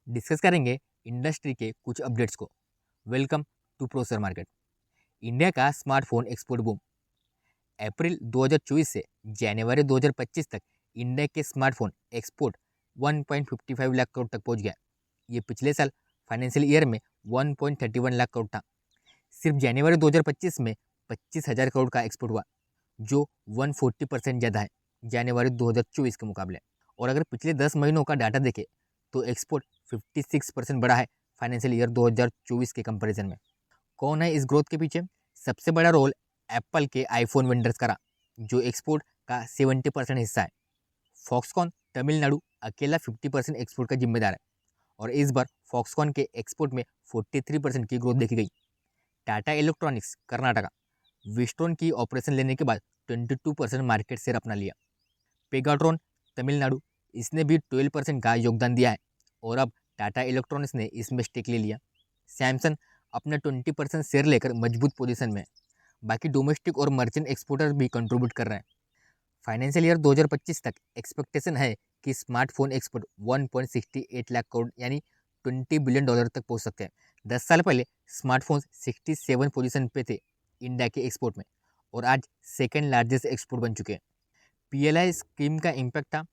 Discuss करेंगे industry के कुछ अपडेट्स को। वेलकम टू प्रोसर मार्केट। इंडिया का स्मार्टफोन एक्सपोर्ट बूम। अप्रैल 2024 से जनवरी 2025 तक इंडिया के स्मार्टफोन एक्सपोर्ट 1.55 लाख करोड़ तक पहुंच गया। ये पिछले साल फाइनेंशियल ईयर में 1.31 लाख करोड़ था। सिर्फ जनवरी 2025 में 25,000 करोड़ का एक्सपोर्ट हुआ, जो 140% ज़्यादा है जनवरी 2024 के मुकाबले। और अगर पिछले 10 महीनों का डाटा देखें तो एक्सपोर्ट 56% बढ़ा है फाइनेंशियल ईयर 2024 के कंपैरिजन में। कौन है इस ग्रोथ के पीछे? सबसे बड़ा रोल एप्पल के आईफोन वेंडर्स का रहा, जो एक्सपोर्ट का 70% हिस्सा है। फॉक्सकॉन तमिलनाडु अकेला 50% एक्सपोर्ट का जिम्मेदार है, और इस बार फॉक्सकॉन के एक्सपोर्ट में 43% की ग्रोथ देखी गई। टाटा इलेक्ट्रॉनिक्स कर्नाटका विस्टोन की ऑपरेशन लेने के बाद 22% मार्केट शेयर अपना लिया। पेगाट्रॉन तमिलनाडु, इसने भी 12% का योगदान दिया है, और अब टाटा इलेक्ट्रॉनिक्स ने इसमें स्टेक ले लिया। सैमसंग अपना 20% शेयर लेकर मजबूत पोजीशन में है। बाकी डोमेस्टिक और मर्चेंट एक्सपोर्टर भी कंट्रीब्यूट कर रहे हैं। फाइनेंशियल ईयर 2025 तक एक्सपेक्टेशन है कि स्मार्टफोन एक्सपोर्ट 1.68 लाख करोड़ यानी $20 बिलियन तक पहुंच सकते हैं। 10 साल पहले स्मार्टफोन्स 67 पोजीशन पे थे इंडिया के एक्सपोर्ट में, और आज सेकेंड लार्जेस्ट एक्सपोर्ट बन चुके हैं। पीएलआई स्कीम का इम्पैक्ट था।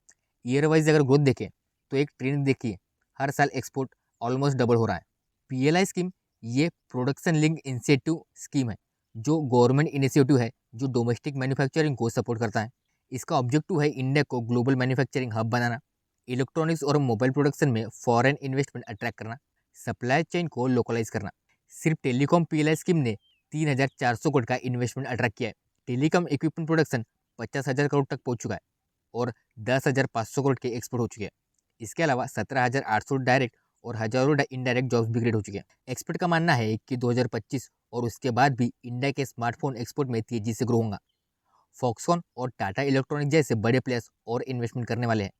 ईयर वाइज अगर ग्रोथ देखें तो एक ट्रेंड देखिए, हर साल एक्सपोर्ट ऑलमोस्ट डबल हो रहा है। पीएलआई स्कीम ये प्रोडक्शन लिंक इंसेंटिव स्कीम है, जो गवर्नमेंट इनिशिएटिव है जो डोमेस्टिक मैन्युफैक्चरिंग को सपोर्ट करता है। इसका ऑब्जेक्टिव है इंडिया को ग्लोबल मैन्युफैक्चरिंग हब बनाना, इलेक्ट्रॉनिक्स और मोबाइल प्रोडक्शन में फॉरेन इन्वेस्टमेंट अट्रैक्ट करना, सप्लाई चेन को लोकलाइज करना। सिर्फ टेलीकॉम पीएलआई स्कीम ने 3,400 करोड़ का इन्वेस्टमेंट अट्रैक्ट किया है। टेलीकॉम इक्विपमेंट प्रोडक्शन 50,000 करोड़ तक पहुंच चुका है, और 10,500 करोड़ के एक्सपोर्ट हो चुके हैं। इसके अलावा 17,800 डायरेक्ट और हजारों इनडायरेक्ट जॉब्स भी क्रिएट हो चुके हैं। एक्सपर्ट का मानना है कि 2025 और उसके बाद भी इंडिया के स्मार्टफोन एक्सपोर्ट में तेजी से ग्रो होगा। फॉक्सकॉन और टाटा इलेक्ट्रॉनिक जैसे बड़े प्लेयर्स और इन्वेस्टमेंट करने वाले हैं।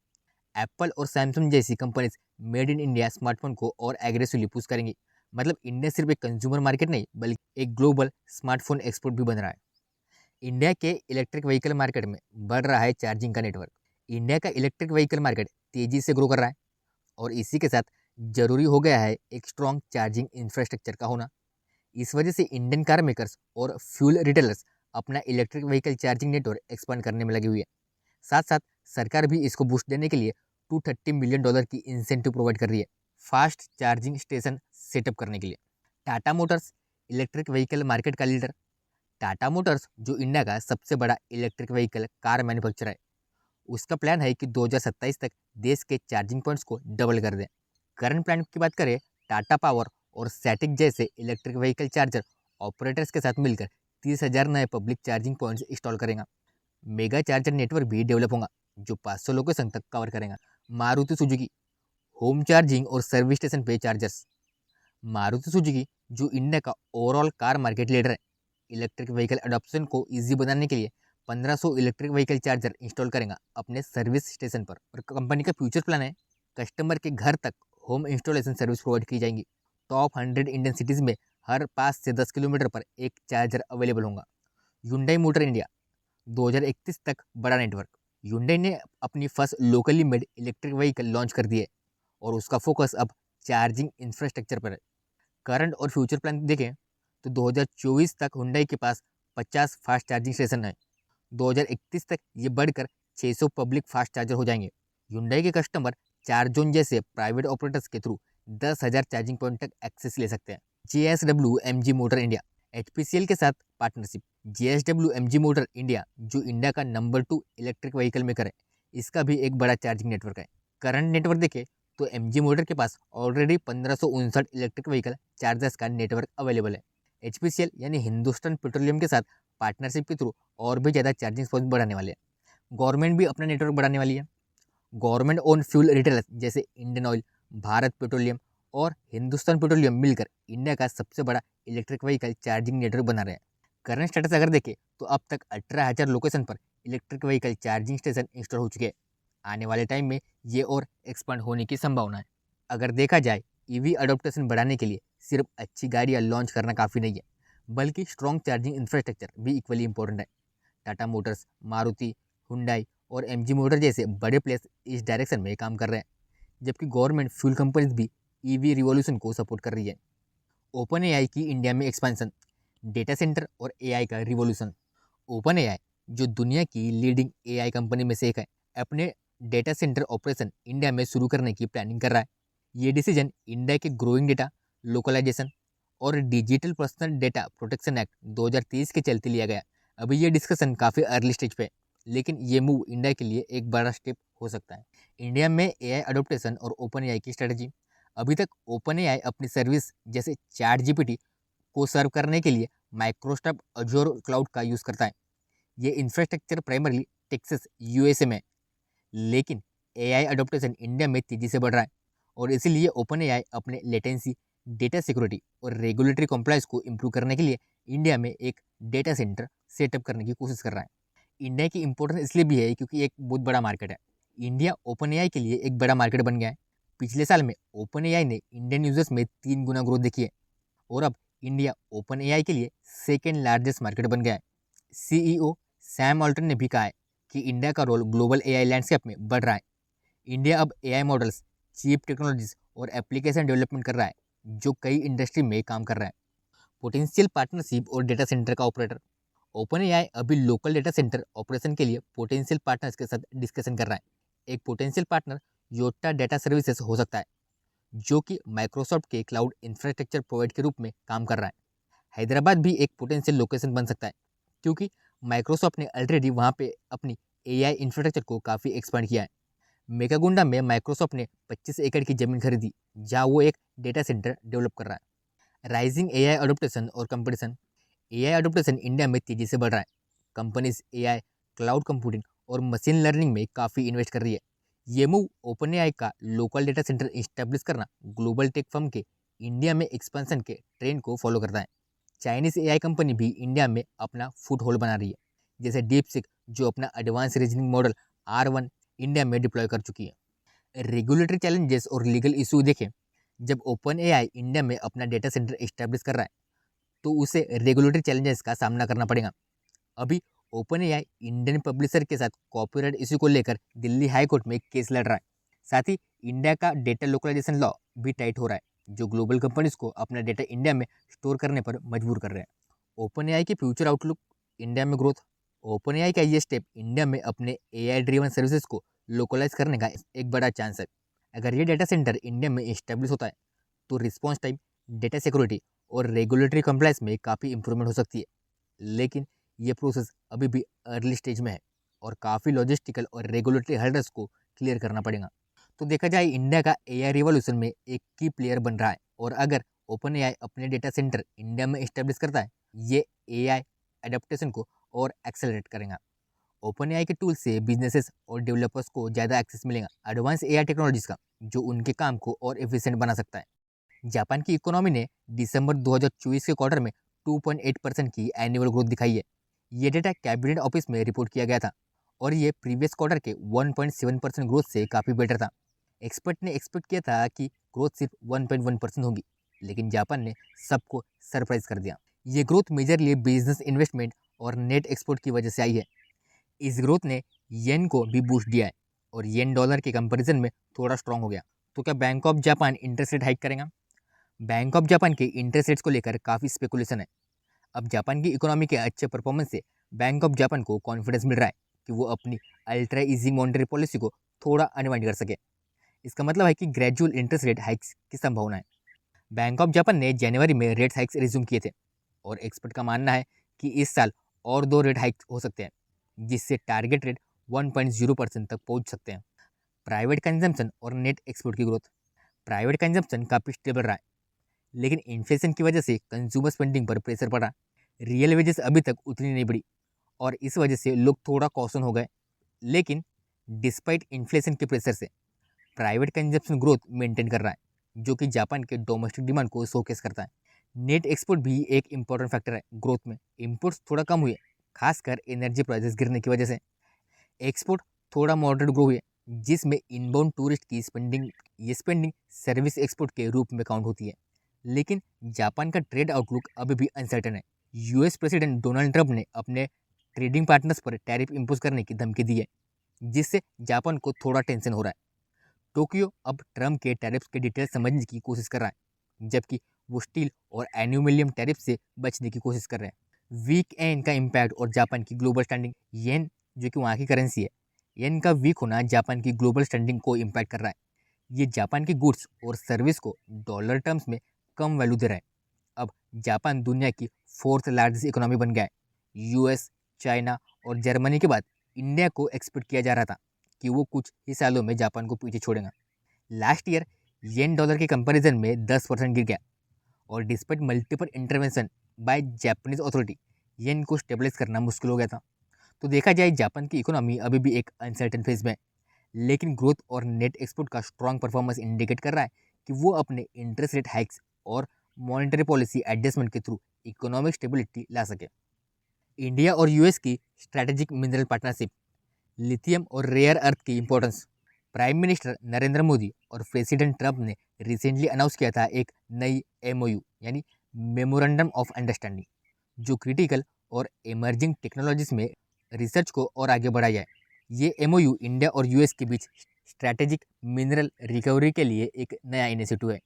एप्पल और सैमसंग जैसी companies made in India smartphone को और एग्रेसिवली पुश करेंगी। मतलब इंडिया सिर्फ एक कंज्यूमर मार्केट नहीं, बल्कि एक ग्लोबल स्मार्टफोन एक्सपोर्ट भी बन रहा है। इंडिया के इलेक्ट्रिक व्हीकल मार्केट में बढ़ रहा है चार्जिंग का नेटवर्क। इंडिया का इलेक्ट्रिक व्हीकल मार्केट तेजी से ग्रो कर रहा है, और इसी के साथ जरूरी हो गया है एक स्ट्रॉन्ग चार्जिंग इंफ्रास्ट्रक्चर का होना। इस वजह से इंडियन कार मेकर्स और फ्यूल रिटेलर्स अपना electric vehicle charging network expand करने में लगी हुई है। साथ साथ सरकार भी इसको बूस्ट देने के लिए $230 मिलियन की इंसेंटिव प्रोवाइड कर रही है फास्ट चार्जिंग स्टेशन सेटअप करने के लिए। Tata Motors electric vehicle market का लीडर। टाटा मोटर्स जो इंडिया का सबसे बड़ा इलेक्ट्रिक व्हीकल कार मैन्युफैक्चरर है, उसका प्लान है कि 2027 तक देश के चार्जिंग पॉइंट्स को डबल कर दें। करंट प्लान की बात करें, टाटा पावर और सैटिक जैसे इलेक्ट्रिक व्हीकल चार्जर ऑपरेटर्स के साथ मिलकर 30,000 नए पब्लिक चार्जिंग पॉइंट्स इंस्टॉल करेगा। मेगा चार्जर नेटवर्क भी डेवलप होगा, जो 500 लोकेशन तक कवर करेगा। मारुति सुजुकी होम चार्जिंग और सर्विस स्टेशन पे चार्जर्स। मारुति सुजुकी जो इंडिया का ओवरऑल कार मार्केट लीडर है, इलेक्ट्रिक व्हीकल अडॉप्शन को ईजी बनाने के लिए 1500 इलेक्ट्रिक व्हीकल चार्जर इंस्टॉल करेगा अपने सर्विस स्टेशन पर। और कंपनी का फ्यूचर प्लान है कस्टमर के घर तक होम इंस्टॉलेशन सर्विस प्रोवाइड की जाएंगी। टॉप 100 इंडियन सिटीज़ में हर 5 से 10 किलोमीटर पर एक चार्जर अवेलेबल होगा। ह्युंडई मोटर इंडिया 2031 तक बड़ा नेटवर्क। ह्युंडई ने अपनी first locally made electric vehicle launch कर दी है, और उसका फोकस अब चार्जिंग इंफ्रास्ट्रक्चर पर है। करंट और फ्यूचर प्लान देखें तो 2024 तक हुंडई के पास 50 फास्ट चार्जिंग स्टेशन है। 2031 तक ये बढ़कर 600 पब्लिक फास्ट चार्जर हो जाएंगे। हुंडई के कस्टमर चार्जोन जैसे प्राइवेट ऑपरेटर्स के थ्रू 10,000 चार्जिंग पॉइंट तक एक्सेस ले सकते हैं। JSW MG motor India HPCL के साथ partnership. JSW MG motor India जो इंडिया का नंबर 2 इलेक्ट्रिक व्हीकल मेकर है, इसका भी एक बड़ा चार्जिंग नेटवर्क है। करंट नेटवर्क देखें तो MG मोटर के पास ऑलरेडी 1559 इलेक्ट्रिक व्हीकल चार्जर्स का नेटवर्क अवेलेबल है। HPCL यानी हिंदुस्तान पेट्रोलियम के साथ पार्टनरशिप के थ्रू और भी ज़्यादा चार्जिंग स्पॉट बढ़ाने वाले हैं। गवर्नमेंट भी अपना नेटवर्क बढ़ाने वाली है। गवर्नमेंट ओन फ्यूल रिटेलर्स जैसे इंडियन ऑयल, भारत पेट्रोलियम और हिंदुस्तान पेट्रोलियम मिलकर इंडिया का सबसे बड़ा इलेक्ट्रिक व्हीकल चार्जिंग नेटवर्क बना रहे हैं। करंट स्टेटस अगर देखें तो अब तक 18,000 लोकेशन पर electric vehicle charging station install हो चुके हैं। आने वाले टाइम में ये और एक्सपांड होने की संभावना है। अगर देखा जाए, ईवी अडोप्टेशन बढ़ाने के लिए सिर्फ अच्छी गाड़ियाँ लॉन्च करना काफ़ी नहीं है, बल्कि स्ट्रॉन्ग चार्जिंग इंफ्रास्ट्रक्चर भी इक्वली इंपॉर्टेंट है। टाटा मोटर्स, मारुति, हुंडई और MG मोटर जैसे बड़े प्लेयर्स इस डायरेक्शन में काम कर रहे हैं, जबकि गवर्नमेंट फ्यूल कंपनीज भी ईवी रिवॉल्यूशन को सपोर्ट कर रही है। ओपन एआई की इंडिया में एक्सपेंशन, डेटा सेंटर और एआई का रिवॉल्यूशन। ओपन एआई, जो दुनिया की लीडिंग एआई कंपनी में से एक है, अपने डेटा सेंटर ऑपरेशन इंडिया में शुरू करने की प्लानिंग कर रहा है। ये डिसीजन इंडिया के ग्रोइंग डेटा लोकलाइजेशन और digital personal data protection act 2023 के चलते लिया गया। अभी ये डिस्कशन काफ़ी अर्ली स्टेज पे है, लेकिन ये मूव इंडिया के लिए एक बड़ा स्टेप हो सकता है। इंडिया में एआई अडोप्टेशन और ओपन एआई की स्ट्रेटजी। अभी तक ओपन एआई अपनी सर्विस जैसे चैट जीपीटी को सर्व करने के लिए माइक्रोसॉफ्ट अजोर क्लाउड का यूज़ करता है। ये इंफ्रास्ट्रक्चर प्राइमरली टेक्सास यूएसए में, लेकिन एआई अडोप्टेशन इंडिया में तेज़ी से बढ़ रहा है और इसीलिए ओपन एआई अपने लेटेंसी, डेटा सिक्योरिटी और रेगुलेटरी कॉम्प्लाइंस को इम्प्रूव करने के लिए इंडिया में एक डेटा सेंटर सेटअप करने की कोशिश कर रहा है। इंडिया की इंपॉर्टेंस इसलिए भी है क्योंकि एक बहुत बड़ा मार्केट है। इंडिया ओपन एआई के लिए एक बड़ा मार्केट बन गया है। पिछले साल में ओपन एआई ने इंडियन यूजर्स में 3 गुना ग्रोथ देखी है और अब इंडिया ओपन एआई के लिए सेकेंड लार्जेस्ट मार्केट बन गया है। सीईओ सैम ऑल्टन ने भी कहा है कि इंडिया का रोल ग्लोबल एआई लैंडस्केप में बढ़ रहा है। इंडिया अब एआई मॉडल्स, चीप टेक्नोलॉजीज और एप्लीकेशन डेवलपमेंट कर रहा है जो कई इंडस्ट्री में काम कर रहा है। पोटेंशियल पार्टनरशिप और डेटा सेंटर का ऑपरेटर। ओपन एआई अभी लोकल डेटा सेंटर ऑपरेशन के लिए पोटेंशियल पार्टनर्स के साथ डिस्कशन कर रहा है। एक पोटेंशियल पार्टनर योटा डेटा सर्विसेज हो सकता है, जो कि माइक्रोसॉफ्ट के क्लाउड इंफ्रास्ट्रक्चर प्रोवाइड के रूप में काम कर रहा है। हैदराबाद भी एक पोटेंशियल लोकेशन बन सकता है क्योंकि माइक्रोसॉफ्ट ने ऑलरेडी वहाँ पे अपनी एआई इंफ्रास्ट्रक्चर को काफ़ी एक्सपांड किया है। मेकागुंडा में माइक्रोसॉफ्ट ने 25 एकड़ की जमीन खरीदी जहाँ वो एक डेटा सेंटर डेवलप कर रहा है। राइजिंग एआई अडोप्टेशन और कंपटीशन। एआई अडोप्टेशन इंडिया में तेजी से बढ़ रहा है। कंपनीज एआई, क्लाउड कंप्यूटिंग और मशीन लर्निंग में काफ़ी इन्वेस्ट कर रही है। ये मूव ओपन एआई का लोकल डेटा सेंटर इस्टेब्लिश करना ग्लोबल टेक फर्म के इंडिया में एक्सपेंशन के ट्रेंड को फॉलो करता है। चाइनीज एआई कंपनी भी इंडिया में अपना फुट होल्ड बना रही है, जैसे डीपसीक जो अपना advance reasoning model R1 India में डिप्लॉय कर चुकी है। रेगुलेटरी चैलेंजेस और लीगल इशू देखें। जब ओपन एआई इंडिया में अपना डेटा सेंटर इस्टेब्लिश कर रहा है तो उसे रेगुलेटरी चैलेंजेस का सामना करना पड़ेगा। अभी ओपन एआई इंडियन पब्लिशर के साथ कॉपीराइट इशू को लेकर दिल्ली हाई कोर्ट में केस लड़ रहा है। साथ ही इंडिया का डेटा लोकलाइजेशन लॉ भी टाइट हो रहा है, जो ग्लोबल कंपनीज को अपना डेटा इंडिया में स्टोर करने पर मजबूर कर रहे हैं। ओपन एआई की फ्यूचर आउटलुक, इंडिया में ग्रोथ। ओपन एआई का ये स्टेप इंडिया में अपने एआई ड्रिवन सर्विसेज को लोकलाइज करने का एक बड़ा चांस है। अगर ये डेटा सेंटर इंडिया में इस्टेब्लिश होता है तो रिस्पॉन्स टाइम, डेटा सिक्योरिटी और रेगुलेटरी कंप्लायंस में काफ़ी इंप्रूवमेंट हो सकती है। लेकिन ये प्रोसेस अभी भी अर्ली स्टेज में है और काफ़ी लॉजिस्टिकल और रेगुलेटरी हर्डल्स को क्लियर करना पड़ेगा। तो देखा जाए इंडिया का एआई रिवॉल्यूशन में एक की प्लेयर बन रहा है और अगर ओपन एआई अपने डेटा सेंटर इंडिया में इस्टेब्लिश करता है, ये एआई एडेप्टेशन को और एक्सेलरेट करेगा। ओपन एआई के टूल से बिजनेसेस और डेवलपर्स को ज़्यादा एक्सेस मिलेगा एडवांस एआई टेक्नोलॉजीज का, जो उनके काम को और एफिशिएंट बना सकता है। जापान की इकोनॉमी ने दिसंबर 2024 के क्वार्टर में 2.8% की एनुअल ग्रोथ दिखाई है। ये डेटा कैबिनेट ऑफिस में रिपोर्ट किया गया था और ये प्रीवियस क्वार्टर के 1.7% ग्रोथ से काफ़ी बेटर था। एक्सपर्ट ने एक्सपेक्ट किया था कि ग्रोथ सिर्फ 1.1% होगी, लेकिन जापान ने सबको सरप्राइज कर दिया। ये ग्रोथ मेजरली बिजनेस इन्वेस्टमेंट और नेट एक्सपोर्ट की वजह से आई है। इस ग्रोथ ने येन को भी बूस्ट दिया है और येन डॉलर के कंपैरिजन में थोड़ा स्ट्रांग हो गया। तो क्या bank of Japan interest rate hike करेगा? बैंक ऑफ जापान के इंटरेस्ट रेट्स को लेकर काफ़ी स्पेकुलेशन है। अब जापान की इकोनॉमी के अच्छे परफॉर्मेंस से बैंक ऑफ जापान को कॉन्फिडेंस मिल रहा है कि वो अपनी अल्ट्रा इजी मॉनेटरी पॉलिसी को थोड़ा अनवाइंड कर सके। इसका मतलब है कि ग्रेजुअल इंटरेस्ट रेट हाइक्स की संभावना है। बैंक ऑफ जापान ने जनवरी में रेट हाइक्स रिज्यूम किए थे और एक्सपर्ट का मानना है कि इस साल और 2 रेट हाइक्स हो सकते हैं, जिससे टारगेट रेट 1.0% तक पहुंच सकते हैं। प्राइवेट कंजम्पशन और नेट एक्सपोर्ट की ग्रोथ। प्राइवेट कंजम्पशन काफ़ी स्टेबल रहा है, लेकिन इन्फ्लेशन की वजह से कंज्यूमर स्पेंडिंग पर प्रेशर पड़ा। रियल वेजेस अभी तक उतनी नहीं बढ़ी और इस वजह से लोग थोड़ा कॉशन हो गए। लेकिन डिस्पाइट इन्फ्लेशन के प्रेशर से प्राइवेट कंजप्शन ग्रोथ मेंटेन कर रहा है, जो कि जापान के डोमेस्टिक डिमांड को शोकेस करता है। नेट एक्सपोर्ट भी एक इंपॉर्टेंट फैक्टर है ग्रोथ में। इम्पोर्ट्स थोड़ा कम हुए, खासकर एनर्जी प्राइसेस गिरने की वजह से। एक्सपोर्ट थोड़ा मॉडरेट ग्रो हुए, जिसमें इनबाउंड टूरिस्ट की स्पेंडिंग सर्विस एक्सपोर्ट के रूप में काउंट होती है। लेकिन जापान का ट्रेड आउटलुक अभी भी अनसर्टेन है। यूएस प्रेसिडेंट डोनाल्ड ट्रंप ने अपने ट्रेडिंग पार्टनर्स पर टैरिफ इम्पोज करने की धमकी दी है, जिससे जापान को थोड़ा टेंशन हो रहा है। टोक्यो अब ट्रम्प के टैरिफ्स के डिटेल समझने की कोशिश कर रहा है, जबकि वो स्टील और एल्यूमिनियम टैरिफ से बचने की कोशिश कर रहे हैं। वीक येन का इम्पैक्ट और जापान की ग्लोबल स्टैंडिंग। येन जो कि वहाँ की करेंसी है, येन का वीक होना जापान की ग्लोबल स्टैंडिंग को इम्पैक्ट कर रहा है। ये जापान की गुड्स और सर्विस को डॉलर टर्म्स में कम वैल्यू दे रहा है। अब जापान दुनिया की 4th लार्जेस्ट इकोनॉमी बन गया है। यूएस, चाइना और जर्मनी के बाद इंडिया को एक्सपेक्ट किया जा रहा था कि वो कुछ ही सालों में जापान को पीछे छोड़ेगा। लास्ट ईयर येन डॉलर के कंपैरिजन में 10% गिर गया और despite multiple intervention by Japanese authority yen को स्टेबलाइज करना मुश्किल हो गया था। तो देखा जाए जापान की इकोनॉमी अभी भी एक अनसर्टेन फेज में है, लेकिन ग्रोथ और नेट एक्सपोर्ट का स्ट्रॉन्ग परफॉर्मेंस इंडिकेट कर रहा है कि वो अपने इंटरेस्ट रेट हाइक्स और मॉनेटरी पॉलिसी एडजस्टमेंट के थ्रू इकोनॉमिक स्टेबिलिटी ला सके। इंडिया और यूएस की स्ट्रैटेजिक मिनरल पार्टनरशिप, लिथियम और रेयर अर्थ की importance. Prime minister Narendra Modi और प्रेसिडेंट ट्रंप ने रिसेंटली अनाउंस किया था एक नई एमओयू यानी मेमोरेंडम ऑफ अंडरस्टैंडिंग, जो क्रिटिकल और इमर्जिंग टेक्नोलॉजीज में रिसर्च को और आगे बढ़ाया है। ये एमओयू इंडिया और यूएस के बीच स्ट्रैटेजिक मिनरल रिकवरी के लिए एक नया इनिशिएटिव है।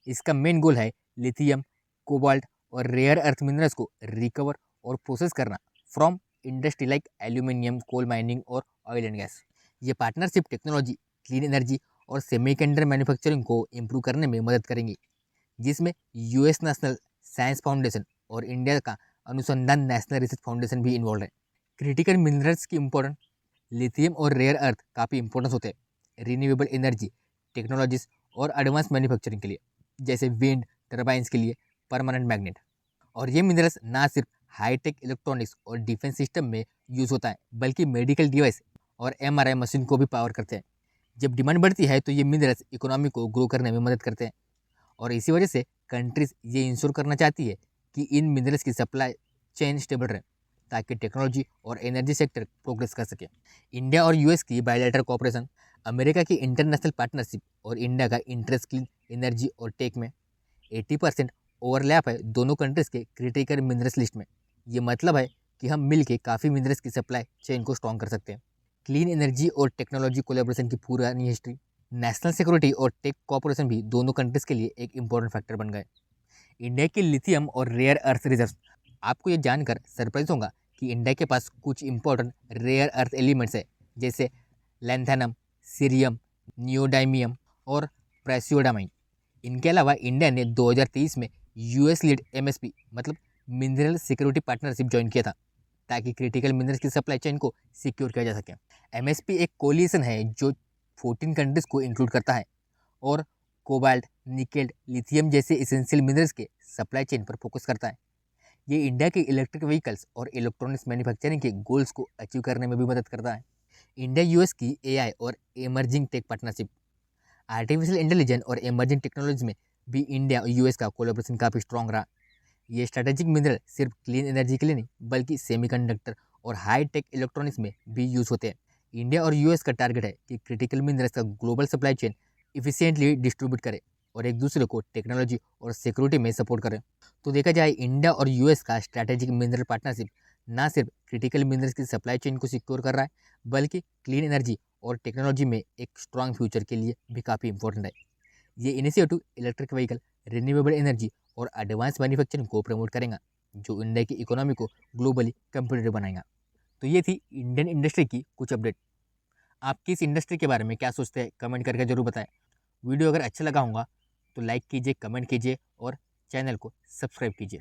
इसका मेन गोल है लिथियम, कोबाल्ट और रेयर अर्थ मिनरल्स को रिकवर और प्रोसेस करना from industry like aluminium, coal mining और ऑयल एंड गैस। ये पार्टनरशिप टेक्नोलॉजी, क्लीन एनर्जी और सेमीकंडक्टर मैन्युफैक्चरिंग को इम्प्रूव करने में मदद करेंगी, जिसमें यूएस नेशनल साइंस फाउंडेशन और इंडिया का अनुसंधान नेशनल रिसर्च फाउंडेशन भी इन्वॉल्व है। क्रिटिकल मिनरल्स की इम्पोर्टेंट, लिथियम और रेयर अर्थ काफ़ी इंपॉर्टेंस होते हैं रिन्यूएबल एनर्जी टेक्नोलॉजीज और एडवांस मैन्युफैक्चरिंग के लिए, जैसे विंड टर्बाइंस के लिए परमानेंट मैग्नेट। और ये मिनरल्स ना सिर्फ हाईटेक इलेक्ट्रॉनिक्स और डिफेंस सिस्टम में यूज़ होता है, बल्कि मेडिकल डिवाइस और एमआरआई मशीन को भी पावर करते हैं। जब डिमांड बढ़ती है तो ये मिनरल्स इकोनॉमी को ग्रो करने में मदद करते हैं, और इसी वजह से कंट्रीज ये इंश्योर करना चाहती है कि इन मिनरल्स की सप्लाई चेन स्टेबल रहे, ताकि टेक्नोलॉजी और एनर्जी सेक्टर प्रोग्रेस कर सके। इंडिया और यूएस की बायलैटरल कोऑपरेशन, अमेरिका की इंटरनेशनल पार्टनरशिप और इंडिया का इंटरेस्ट क्लीन एनर्जी और टेक में 80% ओवरलैप है दोनों कंट्रीज के क्रिटिकल मिनरल्स लिस्ट में। ये मतलब है कि हम मिल के काफ़ी मिनरल्स की सप्लाई चेन को स्ट्रॉन्ग कर सकते हैं। क्लीन एनर्जी और टेक्नोलॉजी कोलेब्रेशन की पुरानी हिस्ट्री, नेशनल सिक्योरिटी और टेक कॉर्पोरेशन भी दोनों कंट्रीज के लिए एक इंपॉर्टेंट फैक्टर बन गए। इंडिया की लिथियम और रेयर अर्थ रिजर्व, आपको ये जानकर सरप्राइज होगा कि इंडिया के पास कुछ इंपॉर्टेंट रेयर अर्थ एलिमेंट्स है, जैसे लैंथेनम, सीरियम, नियोडाइमियम और प्रेसियोडामाइन। इनके अलावा इंडिया ने 2023 में यूएस लीड एमएसपी मतलब मिनरल सिक्योरिटी पार्टनरशिप ज्वाइन किया था, ताकि क्रिटिकल मिनरल्स की सप्लाई चेन को सिक्योर किया जा सके। एमएसपी एक कोलिशन है जो 14 कंट्रीज को इंक्लूड करता है और कोबाल्ट, निकेल, लिथियम जैसे इसेंशियल मिनरल्स के सप्लाई चेन पर फोकस करता है। ये इंडिया के इलेक्ट्रिक व्हीकल्स और इलेक्ट्रॉनिक्स मैन्युफैक्चरिंग के गोल्स को अचीव करने में भी मदद करता है। इंडिया यूएस की एआई और emerging tech partnership, artificial intelligence और इमर्जिंग टेक्नोलॉजी में भी इंडिया और यूएस का कोलैबोरेशन काफ़ी स्ट्रॉन्ग रहा। ये स्ट्रैटेजिक मिनरल सिर्फ क्लीन एनर्जी के लिए नहीं, बल्कि सेमीकंडक्टर और हाई टेक इलेक्ट्रॉनिक्स में भी यूज़ होते हैं। इंडिया और यूएस का टारगेट है कि क्रिटिकल मिनरल्स का global supply chain efficiently distribute करे और एक दूसरे को टेक्नोलॉजी और सिक्योरिटी में सपोर्ट करें। तो देखा जाए इंडिया और यूएस का स्ट्रैटेजिक मिनरल पार्टनरशिप ना सिर्फ क्रिटिकल मिनरल्स की सप्लाई चेन को सिक्योर कर रहा है, बल्कि क्लीन एनर्जी और टेक्नोलॉजी में एक स्ट्रॉन्ग फ्यूचर के लिए भी काफ़ी इंपॉर्टेंट है। ये initiative electric vehicle, renewable energy और एडवांस मैन्युफैक्चरिंग को प्रमोट करेगा, जो इंडिया की इकोनॉमी को ग्लोबली कम्पिटिटिव बनाएगा। तो ये थी इंडियन इंडस्ट्री की कुछ अपडेट। आप किस इंडस्ट्री के बारे में क्या सोचते हैं, कमेंट करके जरूर बताएं। वीडियो अगर अच्छा लगा होगा तो लाइक कीजिए, कमेंट कीजिए और चैनल को सब्सक्राइब कीजिए।